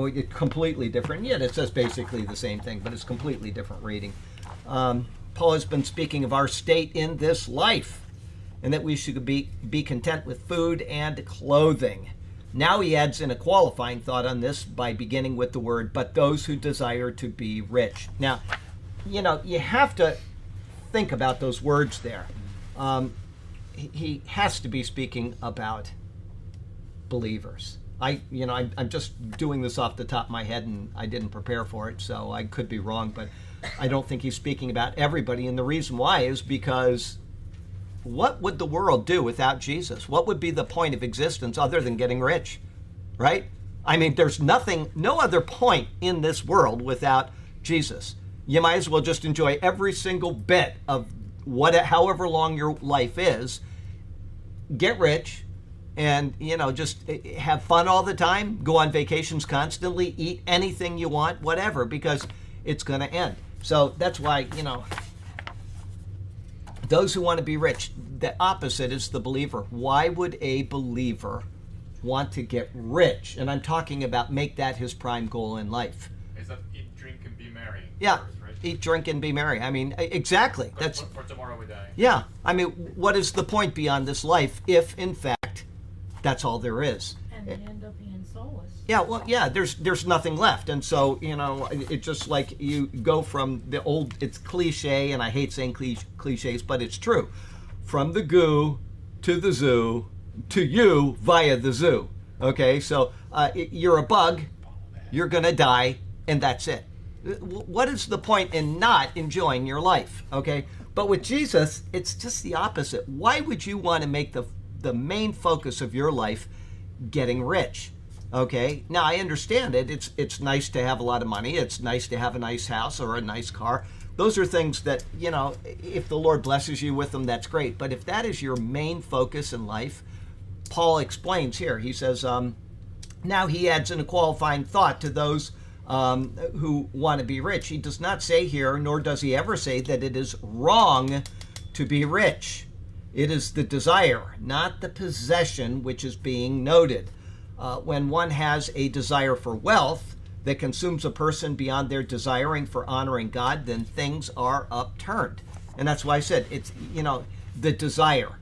it's completely different. Yet it says basically the same thing, but it's completely different reading. Paul has been speaking of our state in this life, and that we should be content with food and clothing. Now he adds in a qualifying thought on this by beginning with the word, but those who desire to be rich. Now, you have to think about those words there. He has to be speaking about believers. I'm just doing this off the top of my head, and I didn't prepare for it, so I could be wrong, but I don't think he's speaking about everybody. And the reason why is because what would the world do without Jesus? What would be the point of existence other than getting rich, right? I mean, there's no other point in this world without Jesus. You might as well just enjoy every single bit of however long your life is, get rich, and, just have fun all the time, go on vacations constantly, eat anything you want, whatever, because it's going to end. So that's why, those who want to be rich, the opposite is the believer. Why would a believer want to get rich? And I'm talking about make that his prime goal in life. Is that eat, drink, and be merry? Yeah, first, right? Eat, drink, and be merry. I mean, exactly. That's for tomorrow we die. Yeah, I mean, what is the point beyond this life if, in fact, that's all there is? And they end up being soulless. Yeah, well, yeah, there's nothing left. And so, it's just like you go from the old, it's cliche, and I hate saying cliches, but it's true. From the goo to the zoo to you via the zoo. Okay, so you're a bug, you're going to die, and that's it. What is the point in not enjoying your life? Okay, but with Jesus, it's just the opposite. Why would you want to make the main focus of your life getting rich? Okay, now I understand it. It's nice to have a lot of money. It's nice to have a nice house or a nice car. Those are things that, if the Lord blesses you with them, that's great. But if that is your main focus in life, Paul explains here. He says, now he adds in a qualifying thought to those who want to be rich. He does not say here, nor does he ever say, that it is wrong to be rich. It is the desire, not the possession, which is being noted. When one has a desire for wealth that consumes a person beyond their desiring for honoring God, then things are upturned. And that's why I said it's, the desire.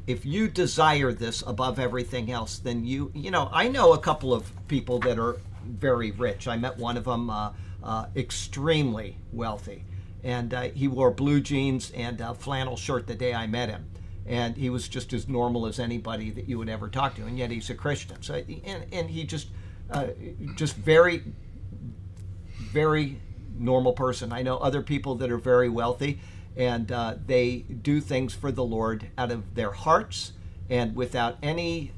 If you desire this above everything else, then I know a couple of people that are very rich. I met one of them, extremely wealthy. And he wore blue jeans and a flannel shirt the day I met him. And he was just as normal as anybody that you would ever talk to, and yet he's a Christian. So, and he just very, very normal person. I know other people that are very wealthy, and they do things for the Lord out of their hearts and without any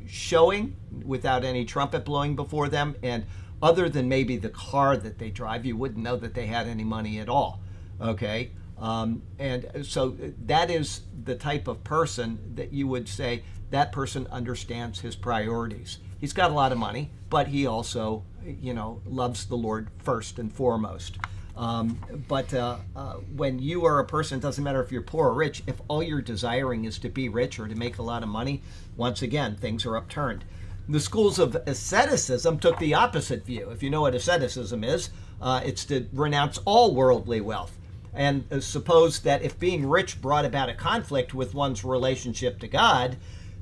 showing, without any trumpet blowing before them, and other than maybe the car that they drive, you wouldn't know that they had any money at all. Okay. And so that is the type of person that you would say that person understands his priorities. He's got a lot of money, but he also, loves the Lord first and foremost. But when you are a person, it doesn't matter if you're poor or rich, if all you're desiring is to be rich or to make a lot of money, once again, things are upturned. The schools of asceticism took the opposite view. If you know what asceticism is, it's to renounce all worldly wealth. And suppose that if being rich brought about a conflict with one's relationship to God,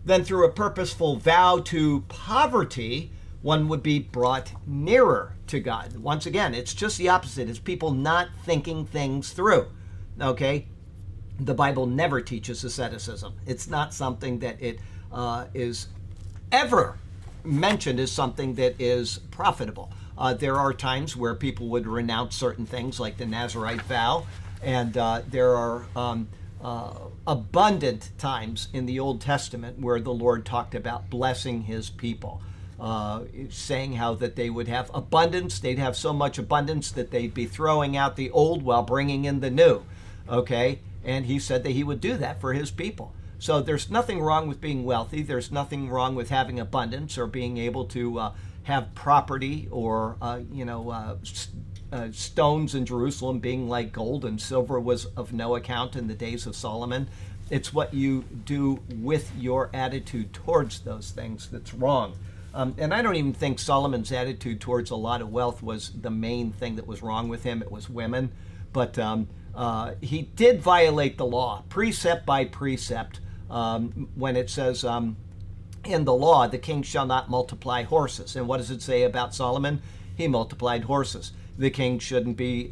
then through a purposeful vow to poverty, one would be brought nearer to God. Once again, it's just the opposite. It's people not thinking things through. Okay? The Bible never teaches asceticism. It's not something that it is ever mentioned as something that is profitable. There are times where people would renounce certain things like the Nazirite vow, and there are abundant times in the Old Testament where the Lord talked about blessing his people, saying how that they would have abundance, they'd have so much abundance that they'd be throwing out the old while bringing in the new, okay? And he said that he would do that for his people. So there's nothing wrong with being wealthy, there's nothing wrong with having abundance or being able to have property or, stones in Jerusalem being like gold and silver was of no account in the days of Solomon. It's what you do with your attitude towards those things that's wrong. And I don't even think Solomon's attitude towards a lot of wealth was the main thing that was wrong with him. It was women. But he did violate the law, precept by precept, when it says in the law, the king shall not multiply horses. And what does it say about Solomon? He multiplied horses. The king shouldn't be,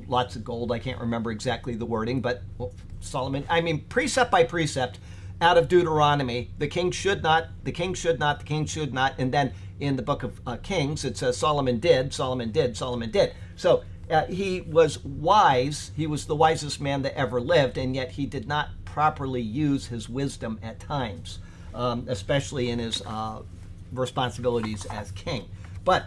lots of gold. I can't remember exactly the wording, but Solomon, precept by precept out of Deuteronomy, the king should not, the king should not, the king should not. And then in the book of Kings, it says Solomon did, Solomon did, Solomon did. So he was wise. He was the wisest man that ever lived, and yet he did not properly use his wisdom at times, especially in his responsibilities as king. But